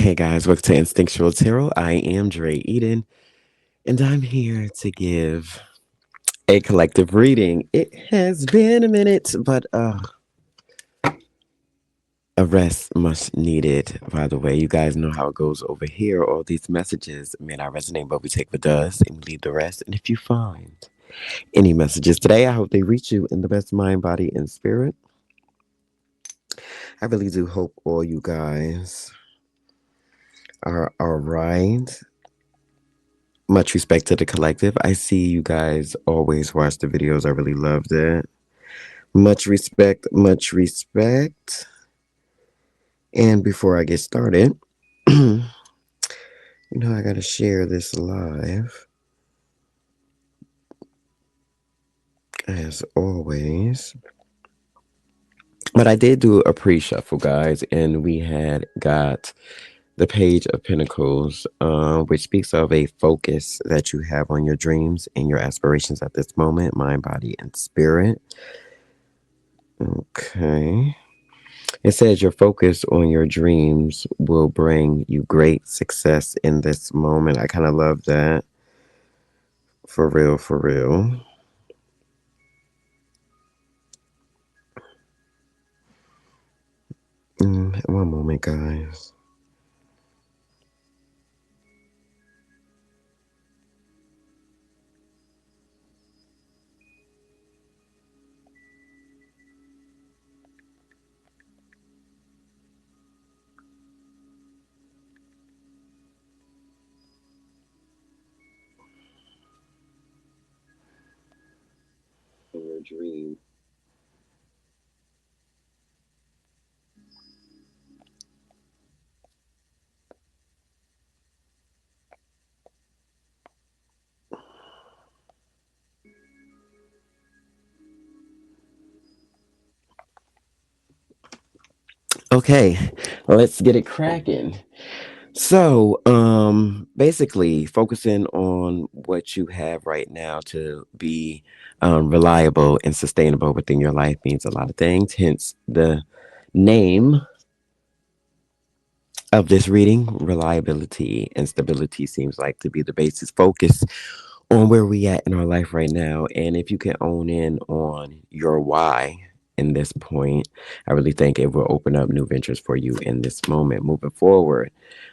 Hey guys, welcome to Instinctual Tarot. I am Dre Eden, and I'm here to give a collective reading. It has been a minute, but a rest much needed. By the way, you guys know how it goes over here. All these messages may not resonate, but we take what does and we leave the rest. And if you find any messages today, I hope they reach you in the best mind, body, and spirit. I really do hope all you guys are all right. Much respect to the collective. I see you guys always watch the videos. I really love that. Much respect, much respect. And before I get started, I got to share this live as always. But I did do a pre shuffle, guys, and we had got the Page of Pentacles, which speaks of a focus that you have on your dreams and your aspirations at this moment, mind, body, and spirit. Okay. It says your focus on your dreams will bring you great success in this moment. I kind of love that. For real, for real. One moment, guys. Your dream. Okay, let's get it cracking. So, basically, focusing on what you have right now to be reliable and sustainable within your life means a lot of things. Hence, the name of this reading, reliability and stability seems like to be the basis. Focus on where we at in our life right now, and if you can own in on your why in this point, I really think it will open up new ventures for you in this moment moving forward.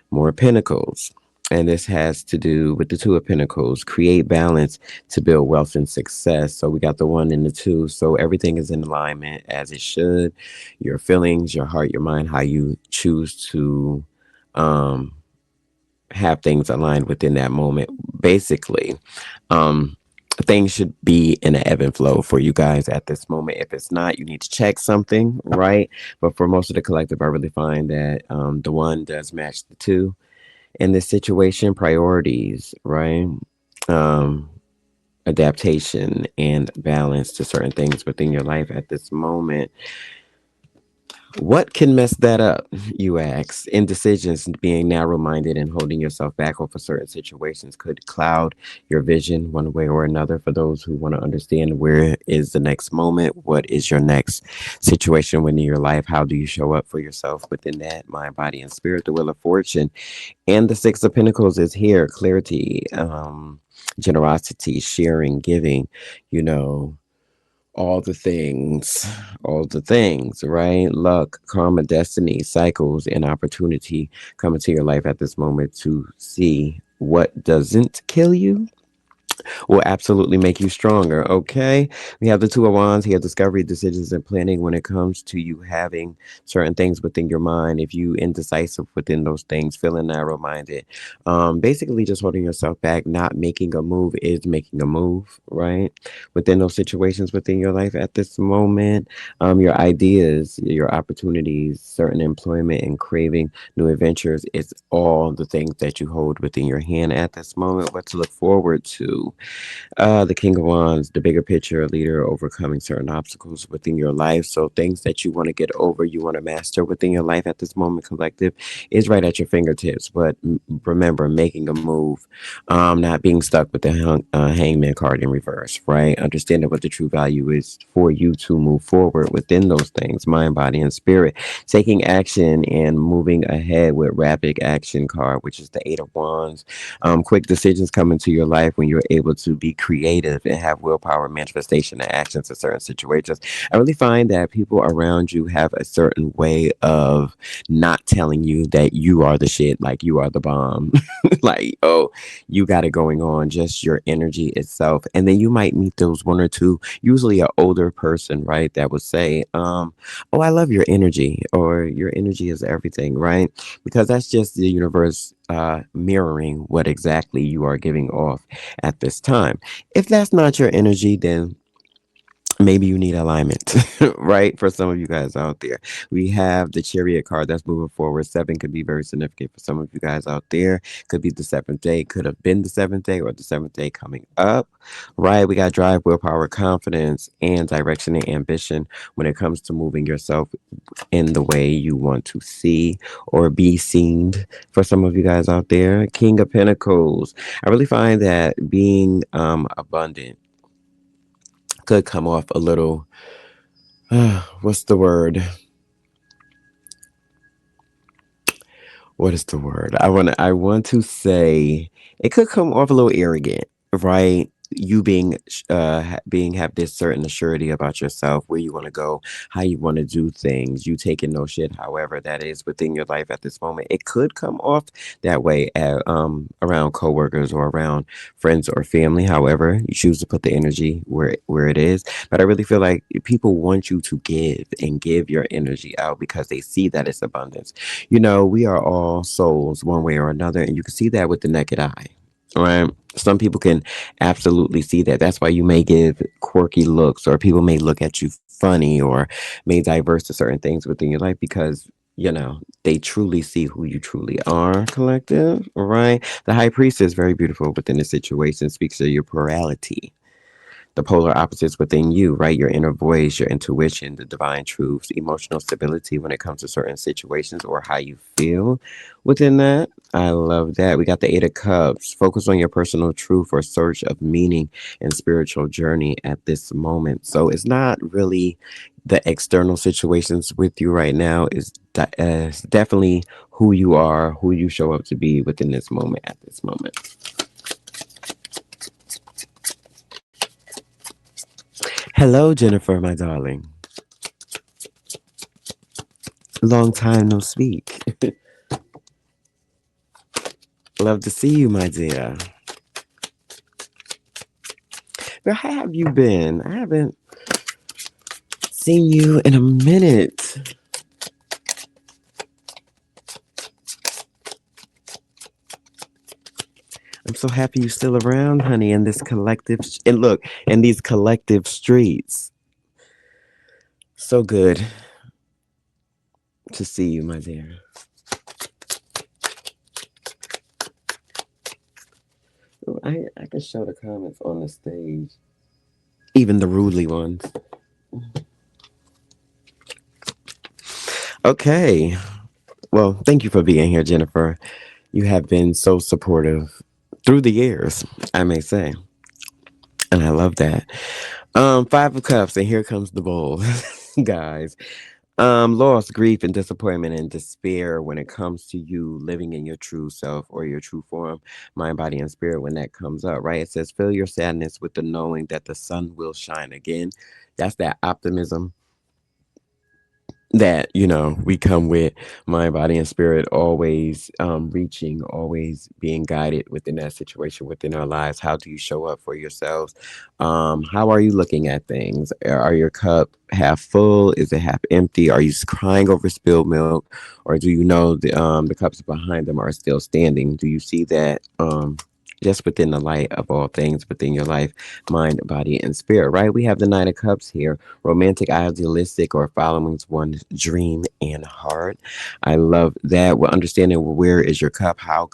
More pentacles, and this has to do with the Two of Pentacles. Create balance to build wealth and success. So we got the one and the two, so everything is in alignment as it should. Your feelings, your heart, your mind, how you choose to um have things aligned within that moment. Basically, things should be in an ebb and flow for you guys at this moment. If it's not, you need to check something, right? But for most of the collective, I really find that the one does match the two in this situation. Priorities, right? Um, Adaptation and balance to certain things within your life at this moment. What can mess that up, you ask? Indecisions, being narrow minded and holding yourself back over certain situations could cloud your vision one way or another. For those who want to understand where is the next moment, what is your next situation within your life, how do you show up for yourself within that mind, body, and spirit, the Wheel of Fortune. And the Six of Pentacles is here clarity, generosity, sharing, giving, you know all the things, right? Luck, karma, destiny, cycles, and opportunity come into your life at this moment to see what doesn't kill you will absolutely make you stronger. Okay. We have the Two of Wands here, discovery, decisions, and planning when it comes to you having certain things within your mind. If you indecisive within those things, feeling narrow minded, basically just holding yourself back, not making a move is making a move, right? Within those situations within your life at this moment, your ideas, your opportunities, certain employment and craving new adventures, it's all the things that you hold within your hand at this moment, what to look forward to you. The King of Wands, the bigger picture, a leader overcoming certain obstacles within your life. So things that you want to get over, you want to master within your life at this moment, collective, is right at your fingertips. But remember, making a move, not being stuck with the hangman card in reverse, right? Understanding what the true value is for you to move forward within those things, mind, body, and spirit. Taking action and moving ahead with rapid action card, which is the Eight of Wands. Quick decisions come into your life when you're able to be creative and have willpower, manifestation, and actions in certain situations. I really find that people around you have a certain way of not telling you that you are the shit, like you are the bomb. Like, oh, you got it going on, just your energy itself. And then you might meet those one or two, usually an older person, right, that would say, oh, I love your energy, or your energy is everything, right? Because that's just the universe mirroring what exactly you are giving off at this time. If that's not your energy, then maybe you need alignment, right? For some of you guys out there, we have the chariot card that's moving forward. Seven could be very significant for some of you guys out there. Could be the seventh day, could have been the seventh day, or the seventh day coming up, right? We got drive, willpower, confidence, and direction and ambition when it comes to moving yourself in the way you want to see or be seen. For some of you guys out there, King of Pentacles. I really find that being abundant could come off a little, what's the word? What is the word? I want to say it could come off a little arrogant, right? You being being have this certain assurity about yourself, where you want to go, how you want to do things, you taking no shit, however that is within your life at this moment. It could come off that way at, around coworkers or around friends or family. However, you choose to put the energy where it is. But I really feel like people want you to give and give your energy out because they see that it's abundance. You know, we are all souls one way or another, and you can see that with the naked eye. Right? Some people can absolutely see that. That's why you may give quirky looks, or people may look at you funny, or may diverse to certain things within your life because, they truly see who you truly are, collective. Right? The high priest is very beautiful within the situation, speaks of your plurality, the polar opposites within you, right? Your inner voice, your intuition, the divine truths, emotional stability when it comes to certain situations or how you feel within that. I love that. We got the Eight of Cups. Focus on your personal truth or search of meaning and spiritual journey at this moment. So it's not really the external situations with you right now. It's definitely who you are, who you show up to be within this moment at this moment. Hello, Jennifer, my darling. Long time no speak. Love to see you, my dear. Where have you been? I haven't seen you in a minute. I'm so happy you're still around, honey, in this collective. And look, in these collective streets. So good to see you, my dear. Oh, I can show the comments on the stage, even the rudely ones. Okay. Well, thank you for being here, Jennifer. You have been so supportive through the years, I may say. And I love that. Five of Cups, and here comes the bowl, guys. Loss, grief, and disappointment and despair when it comes to you living in your true self or your true form, mind, body, and spirit. When that comes up, right? It says, fill your sadness with the knowing that the sun will shine again. That's that optimism that we come with, mind, body, and spirit, always reaching, always being guided within that situation within our lives. How do you show up for yourselves? How are you looking at things? Are your cup half full? Is it half empty? Are you crying over spilled milk, or do you know the cups behind them are still standing? Do you see that just within the light of all things within your life, mind, body, and spirit, right? We have the Knight of Cups here, romantic, idealistic, or following one's dream and heart. I love that. We're understanding where is your cup, how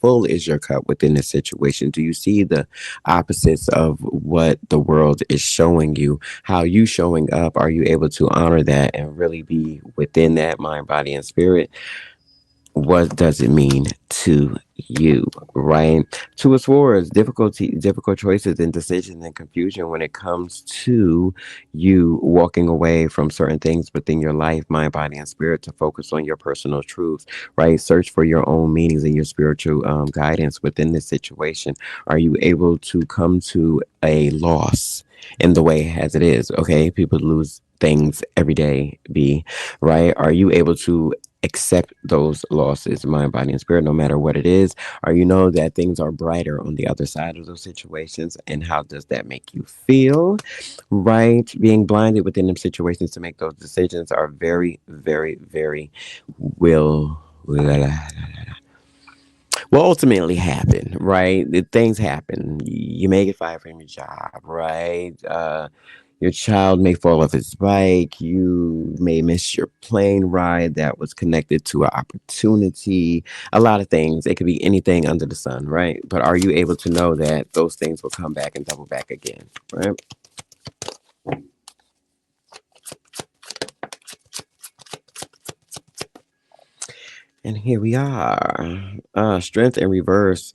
full is your cup within this situation. Do you see the opposites of what the world is showing you? How you showing up? Are you able to honor that and really be within that mind, body, and spirit? What does it mean to you, right? Two of Swords, difficult choices and decisions and confusion when it comes to you walking away from certain things within your life, mind, body, and spirit to focus on your personal truths, right? Search for your own meanings and your spiritual guidance within this situation. Are you able to come to a loss in the way as it is? Okay, people lose things every day, be right. Are you able to accept those losses, mind, body, and spirit, no matter what it is? Or you know that things are brighter on the other side of those situations, and how does that make you feel? Right? Being blinded within them situations to make those decisions are very, very, very will ultimately happen, right? Things happen. You may get fired from your job, right? Your child may fall off his bike. You may miss your plane ride that was connected to an opportunity. A lot of things. It could be anything under the sun, right? But are you able to know that those things will come back and double back again, right? And here we are. Strength in reverse.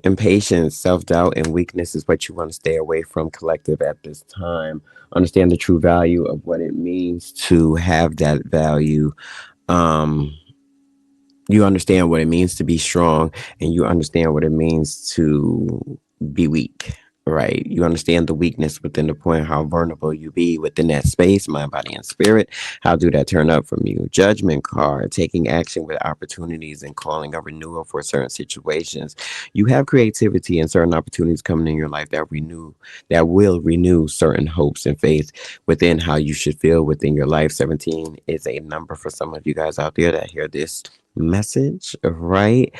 Impatience, self doubt, and weakness is what you want to stay away from, collective, at this time. Understand the true value of what it means to have that value. Um, you understand what it means to be strong, and you understand what it means to be weak, right? You understand the weakness within the point, how vulnerable you be within that space, mind, body, and spirit. How do that turn up from you? Judgment card, taking action with opportunities and calling a renewal for certain situations. You have creativity and certain opportunities coming in your life that will renew certain hopes and faith within how you should feel within your life. 17 is a number for some of you guys out there that hear this message, right?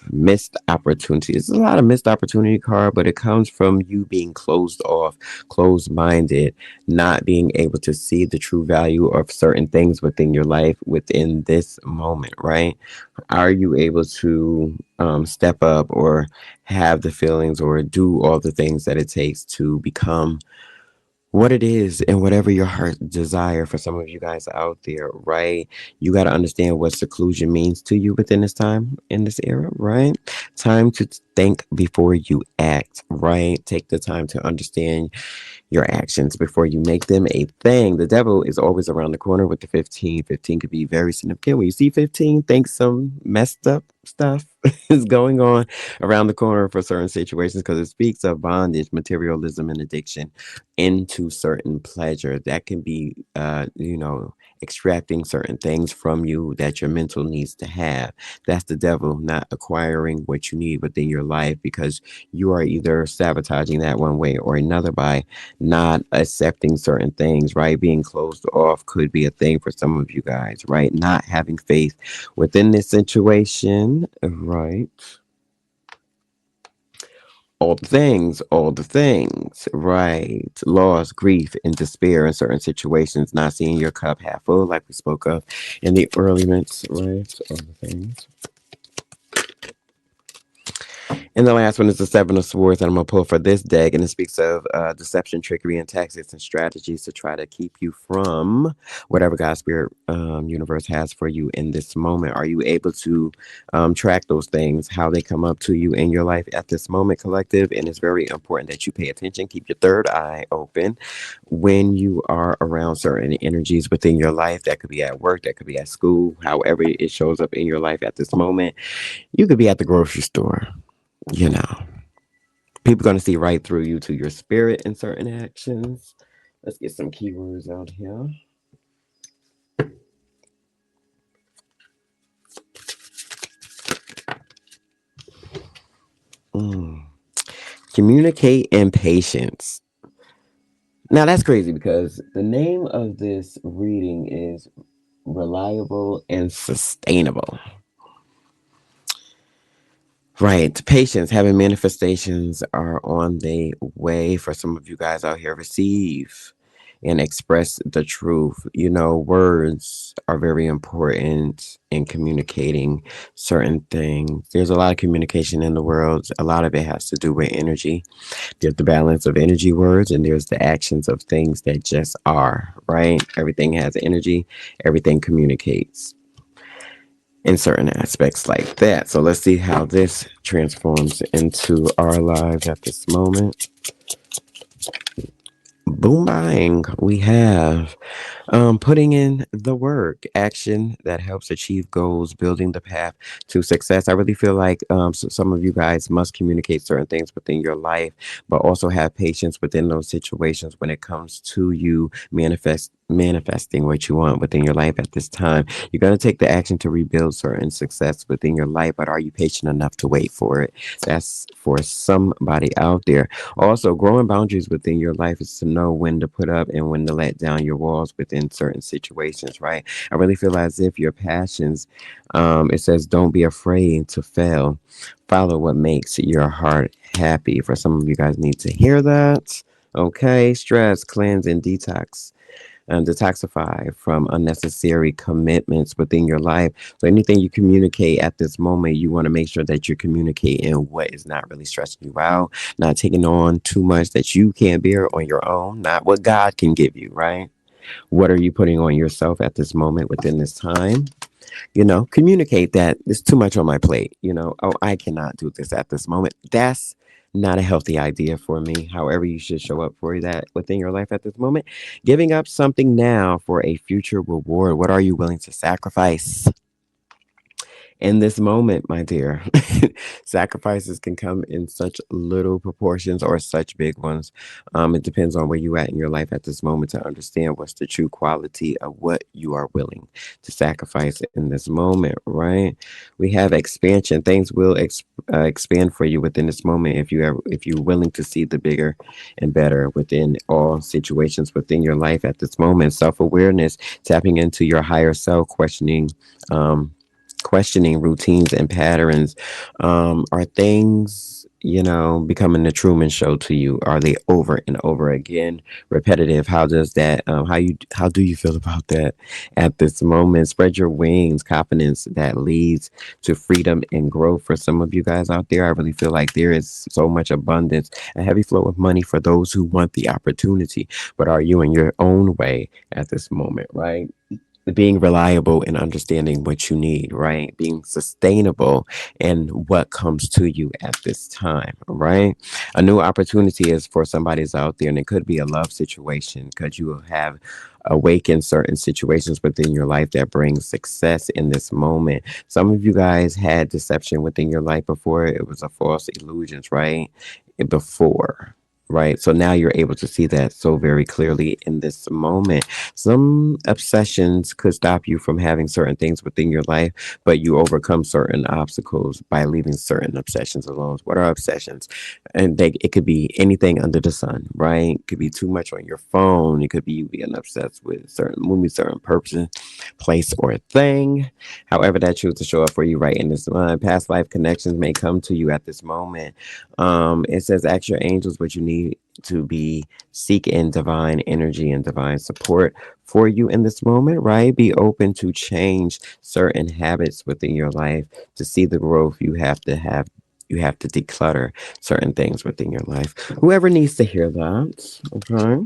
Missed opportunities. There's a lot of missed opportunity card, but it comes from you being closed off, closed minded, not being able to see the true value of certain things within your life within this moment, right? Are you able to step up or have the feelings or do all the things that it takes to become what it is and whatever your heart desire for some of you guys out there, right? You got to understand what seclusion means to you within this time, in this era, right? Time to think before you act, right? Take the time to understand your actions before you make them a thing. The devil is always around the corner with the 15. 15 could be very significant. When you see 15, think some messed up stuff is going on around the corner for certain situations, because it speaks of bondage, materialism, and addiction into certain pleasure. That can be, extracting certain things from you that your mental needs to have. That's the devil not acquiring what you need within your life, because you are either sabotaging that one way or another by not accepting certain things, right? Being closed off could be a thing for some of you guys, right? Not having faith within this situation, right? All the things, right? Loss, grief, and despair in certain situations, not seeing your cup half full, like we spoke of in the early minutes, right? All the things. And the last one is the Seven of Swords that I'm going to pull for this deck. And it speaks of deception, trickery, and tactics and strategies to try to keep you from whatever God's Spirit universe has for you in this moment. Are you able to track those things, how they come up to you in your life at this moment, collective? And it's very important that you pay attention, keep your third eye open when you are around certain energies within your life. That could be at work, that could be at school, however it shows up in your life at this moment. You could be at the grocery store, you know, people going to see right through you to your spirit in certain actions. Let's get some keywords out here. Mm. Communicate and patience. Now that's crazy because the name of this reading is reliable and sustainable. Right. Patience, having manifestations are on the way for some of you guys out here. Receive and express the truth. You know, words are very important in communicating certain things. There's a lot of communication in the world. A lot of it has to do with energy. There's the balance of energy words, and there's the actions of things that just are, right? Everything has energy, everything communicates in certain aspects like that. So let's see how this transforms into our lives at this moment. Boom bang, we have putting in the work, action that helps achieve goals, building the path to success. I really feel like some of you guys must communicate certain things within your life, but also have patience within those situations when it comes to you manifesting what you want within your life at this time. You're going to take the action to rebuild certain success within your life, but are you patient enough to wait for it? That's for somebody out there. Also, growing boundaries within your life is to know when to put up and when to let down your walls within certain situations, right? I really feel as if your passions, it says, don't be afraid to fail. Follow what makes your heart happy. For some of you guys need to hear that. Okay, stress, cleanse, and detox and detoxify from unnecessary commitments within your life. So anything you communicate at this moment, you want to make sure that you're communicating what is not really stressing you out, not taking on too much that you can't bear on your own, not what God can give you, right? What are you putting on yourself at this moment within this time? Communicate that it's too much on my plate. Oh, I cannot do this at this moment. That's not a healthy idea for me. However, you should show up for that within your life at this moment. Giving up something now for a future reward. What are you willing to sacrifice in this moment, my dear? Sacrifices can come in such little proportions or such big ones. It depends on where you at in your life at this moment to understand what's the true quality of what you are willing to sacrifice in this moment, right? We have expansion. Things will expand for you within this moment if you're willing to see the bigger and better within all situations within your life at this moment. Self-awareness, tapping into your higher self, um, questioning routines and patterns. Are things, becoming the Truman Show to you? Are they over and over again repetitive? How does that, how do you feel about that at this moment? Spread your wings, confidence that leads to freedom and growth for some of you guys out there. I really feel like there is so much abundance, a heavy flow of money for those who want the opportunity. But are you in your own way at this moment, right? Being reliable and understanding what you need, right? Being sustainable and what comes to you at this time, right? A new opportunity is for somebody's out there, and it could be a love situation because you will have awakened certain situations within your life that brings success in this moment. Some of you guys had deception within your life before. It was a false illusions, right? Before. Right. So now you're able to see that so very clearly in this moment. Some obsessions could stop you from having certain things within your life, but you overcome certain obstacles by leaving certain obsessions alone. What are obsessions? And it could be anything under the sun, right? It could be too much on your phone. It could be you being obsessed with certain movie, certain person, place, or thing. However, that choose to show up for you right in this moment. Past life connections may come to you at this moment. It says, ask your angels what you need to be seek in divine energy and divine support for you in this moment, right? Be open to change certain habits within your life to see the growth you have to declutter certain things within your life. Whoever needs to hear that, okay?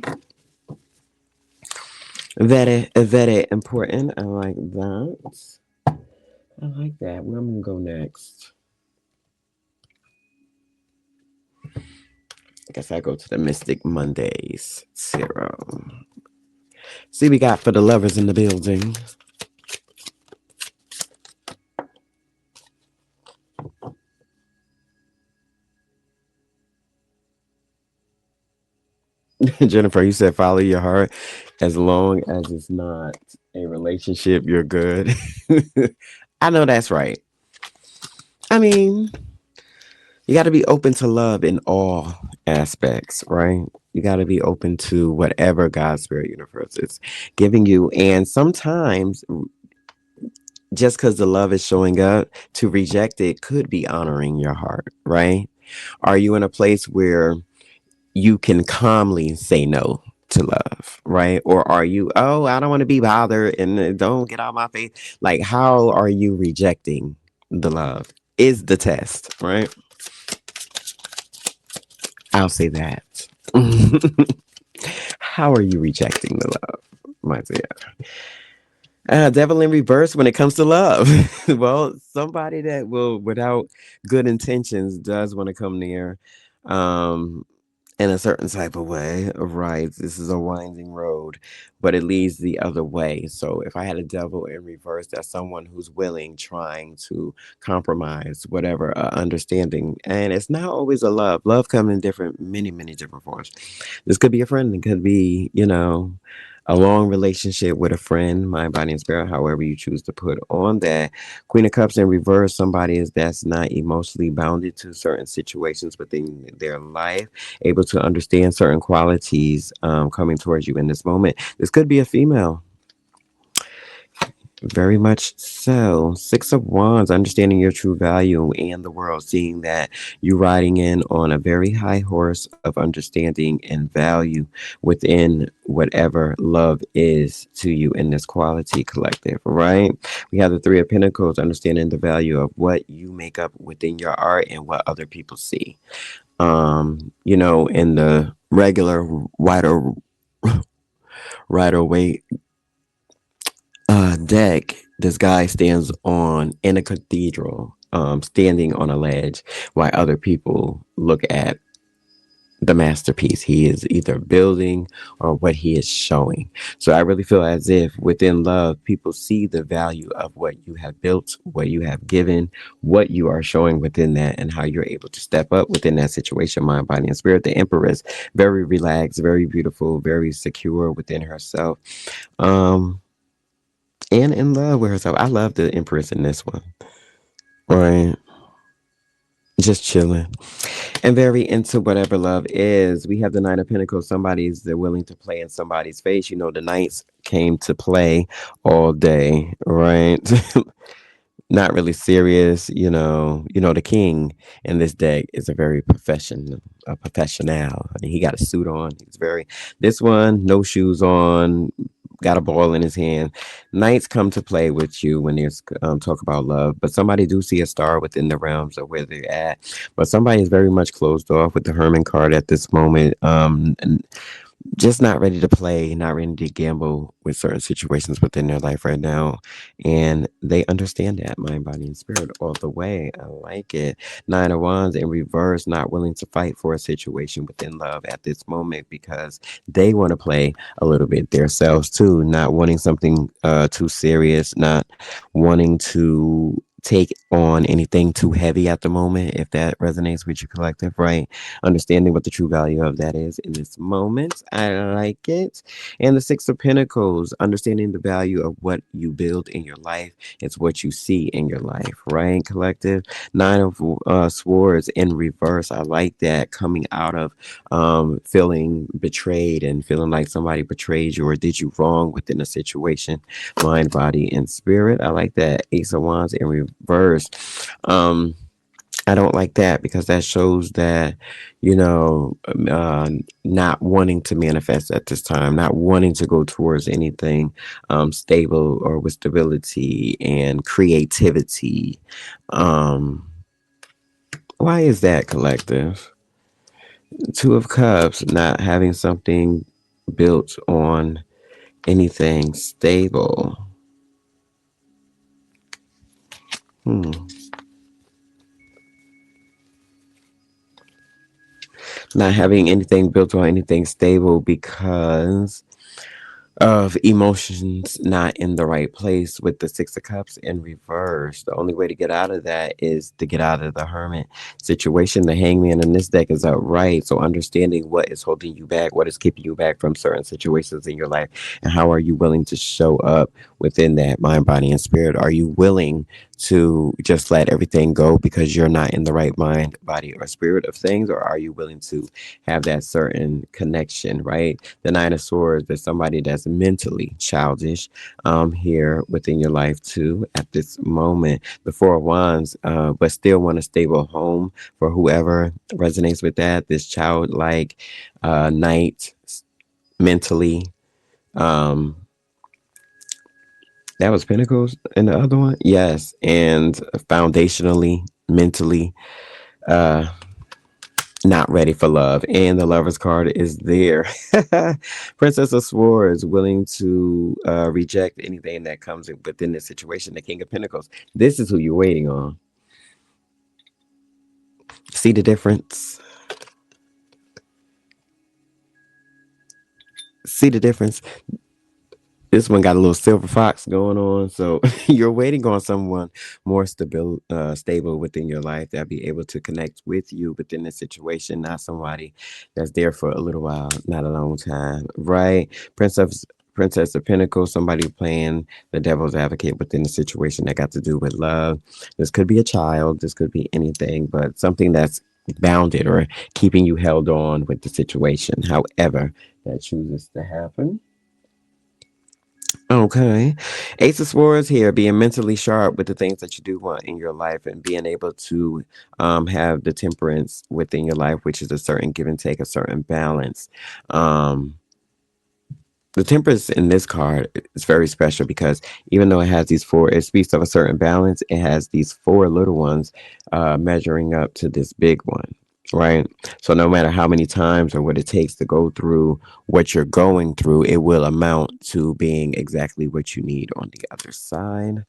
Very important. I like that. I like that. Where I'm gonna go next? I guess I go to the Mystic Mondays. Zero. See, we got for the lovers in the building. Jennifer, you said follow your heart. As long as it's not a relationship, you're good. I know that's right. I mean, you got to be open to love in all aspects, right? You got to be open to whatever God's spirit universe is giving you. And sometimes just because the love is showing up, to reject it could be honoring your heart, right? Are you in a place where you can calmly say no to love, right? Or are you, oh, I don't want to be bothered and don't get out my face? Like, how are you rejecting the love? Is the test, right? I'll say that. How are you rejecting the love? My dear. Devil in reverse when it comes to love. Well, somebody that will, without good intentions, does want to come near. Um, in a certain type of way, right? This is a winding road, but it leads the other way. So if I had a devil in reverse, that's someone who's willing, trying to compromise, whatever, understanding. And it's not always a love. Love comes in different, many, many different forms. This could be a friend. It could be, a long relationship with a friend, mind, body, and spirit, however you choose to put on that. Queen of Cups in reverse, somebody is that's not emotionally bounded to certain situations within their life, able to understand certain qualities coming towards you in this moment. This could be a female. Very much so. Six of Wands, understanding your true value and the world, seeing that you riding in on a very high horse of understanding and value within whatever love is to you in this quality collective, right? We have the Three of Pentacles, understanding the value of what you make up within your art and what other people see. In the regular rider weight deck, this guy stands on in a cathedral, standing on a ledge, while other people look at the masterpiece he is either building or what he is showing. So I really feel as if within love, people see the value of what you have built, what you have given, what you are showing within that, and how you're able to step up within that situation, mind, body, and spirit. The Empress, very relaxed, very beautiful, very secure within herself. Um, and in love with herself. I love the Empress in this one. Right. Just chilling. And very into whatever love is. We have the Nine of Pentacles. Somebody's they're willing to play in somebody's face. The Knights came to play all day, right? Not really serious. The king in this deck is a professional. I mean, he got a suit on. He's very this one, no shoes on, got a ball in his hand. Knights come to play with you when there's talk about love, but somebody do see a star within the realms of where they're at. But somebody is very much closed off with the Herman card at this moment. And just not ready to play, not ready to gamble with certain situations within their life right now. And they understand that mind, body, and spirit all the way. I like it. Nine of Wands in reverse, not willing to fight for a situation within love at this moment because they want to play a little bit themselves too, not wanting something too serious, not wanting to take on anything too heavy at the moment, if that resonates with your collective, right? Understanding what the true value of that is in this moment. I like it. And the Six of Pentacles, understanding the value of what you build in your life. It's what you see in your life, right? Collective. Nine of Swords in reverse. I like that, coming out of feeling betrayed and feeling like somebody betrayed you or did you wrong within a situation, mind, body, and spirit. I like that. Ace of Wands in reverse. Um, I don't like that because that shows that, not wanting to manifest at this time, not wanting to go towards anything stable or with stability and creativity. Um, why is that, collective? Two of Cups, not having something built on anything stable. Hmm. Not having anything built on anything stable because of emotions not in the right place with the Six of Cups in reverse. The only way to get out of that is to get out of the Hermit situation. The Hangman in this deck is upright. So understanding what is holding you back, what is keeping you back from certain situations in your life, and how are you willing to show up within that mind, body, and spirit? Are you willing to just let everything go because you're not in the right mind, body, or spirit of things? Or are you willing to have that certain connection, right? The Nine of Swords, there's somebody that's mentally childish here within your life too at this moment. The Four of Wands, but still want a stable home for whoever resonates with that. This childlike knight mentally. Um, that was Pentacles in the other one. Yes, and foundationally, mentally. Uh, not ready for love. And the Lover's card is there. Princess of Swords, willing to reject anything that comes within this situation. The King of Pentacles. This is who you're waiting on. See the difference? See the difference? This one got a little silver fox going on. So you're waiting on someone more stable within your life that'll be able to connect with you within the situation, not somebody that's there for a little while, not a long time, right? Princess of Pentacles, somebody playing the devil's advocate within the situation that got to do with love. This could be a child, this could be anything, but something that's bounded or keeping you held on with the situation. However, that chooses to happen. Okay. Ace of Swords here, being mentally sharp with the things that you do want in your life and being able to have the temperance within your life, which is a certain give and take, a certain balance. Um, the temperance in this card is very special because even though it has these four, it speaks of a certain balance. It has these four little ones measuring up to this big one, right? So no matter how many times or what it takes to go through what you're going through, it will amount to being exactly what you need on the other side.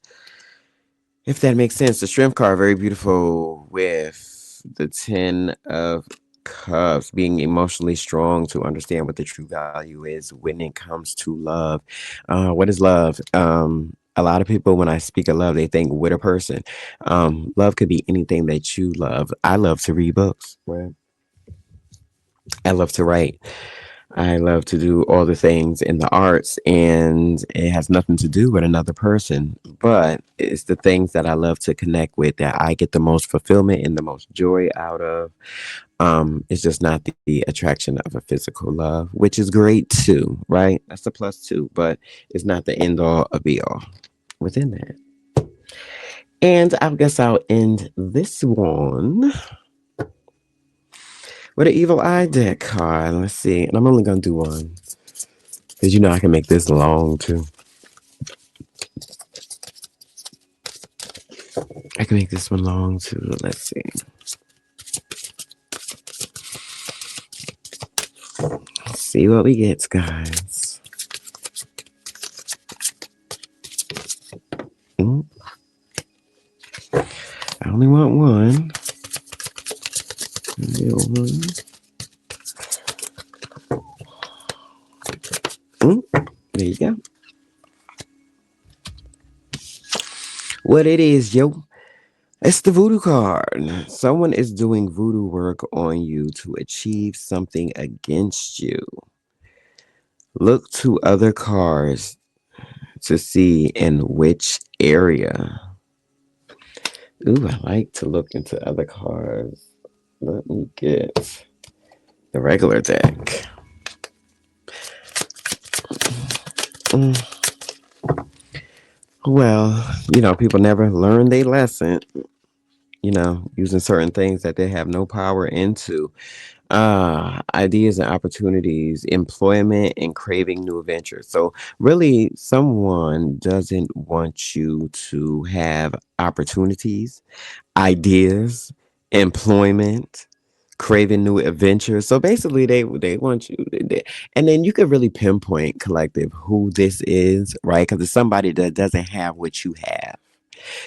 If that makes sense. The Strength card, very beautiful with the 10 of Cups, being emotionally strong to understand what the true value is when it comes to love. What is love? A lot of people, when I speak of love, they think with a person. Love could be anything that you love. I love to read books. Right? I love to write. I love to do all the things in the arts, and it has nothing to do with another person, but it's the things that I love to connect with that I get the most fulfillment and the most joy out of. It's just not the attraction of a physical love, which is great too, right? That's a plus too, but it's not the end all of be all within that. And I guess I'll end this one with an evil eye deck card. Let's see. And I'm only going to do one because you know I can make this long too. I can make this one long too. Let's see. Let's see what we get, guys. Mm, I only want one. There you go. What it is, yo. It's the voodoo card. Someone is doing voodoo work on you to achieve something against you. Look to other cards to see in which area. Ooh, I like to look into other cards. Let me get the regular deck. Mm. Well, people never learn their lesson, using certain things that they have no power into. Ideas and opportunities, employment, and craving new adventures. So, really, someone doesn't want you to have opportunities, ideas, employment, craving new adventures. So basically, they want you, and then you could really pinpoint collective who this is, right? Because it's somebody that doesn't have what you have.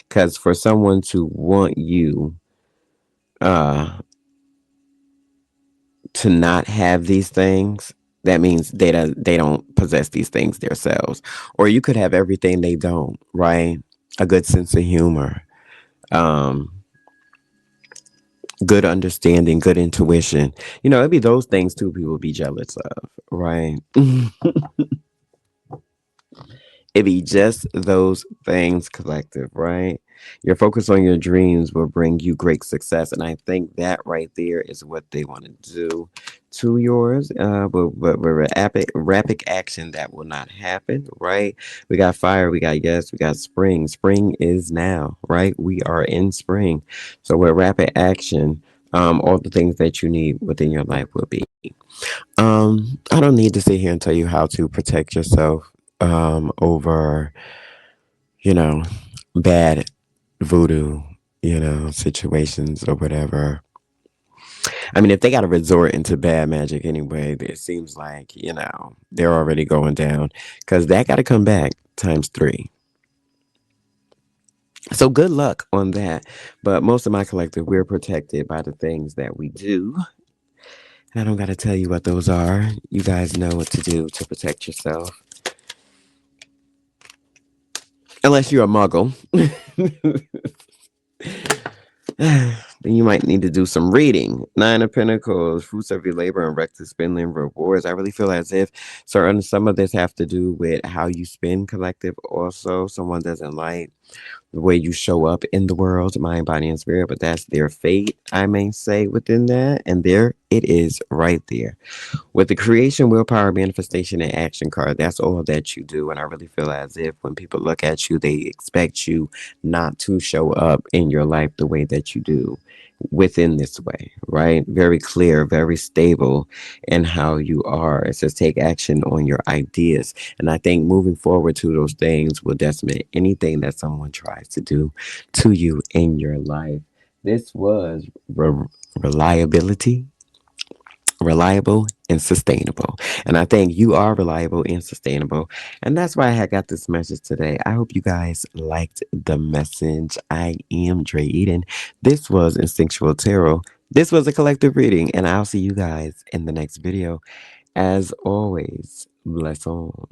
Because for someone to want you, uh, to not have these things, that means they don't possess these things themselves. Or you could have everything they don't, right? A good sense of humor, um, good understanding, good intuition. It'd be those things too people would be jealous of, right? It be just those things, collective, right? Your focus on your dreams will bring you great success. And I think that right there is what they want to do to yours. But rapid action, that will not happen, right? We got fire, we got yes, we got spring. Spring is now, right? We are in spring. So with rapid action, all the things that you need within your life will be. I don't need to sit here and tell you how to protect yourself over, you know, bad voodoo, situations or whatever. I mean, if they got to resort into bad magic anyway, it seems like, they're already going down because that got to come back times three. So good luck on that. But most of my collective, we're protected by the things that we do. And I don't got to tell you what those are. You guys know what to do to protect yourself. Unless you're a muggle. Then you might need to do some reading. Nine of Pentacles, fruits of your labor and reckless spending rewards. I really feel as if some of this have to do with how you spend, collective. Also, someone doesn't like the way you show up in the world, mind, body, and spirit, but that's their fate, I may say, within that. And there it is right there. With the creation, willpower, manifestation, and action card, that's all that you do. And I really feel as if when people look at you, they expect you not to show up in your life the way that you do within this way, right? Very clear, very stable in how you are. It says take action on your ideas. And I think moving forward to those things will decimate anything that someone tries to do to you in your life. This was reliability, reliable and sustainable. And I think you are reliable and sustainable. And that's why I had got this message today. I hope you guys liked the message. I am Dre Eden. This was Instinctual Tarot. This was a collective reading, and I'll see you guys in the next video. As always, bless on.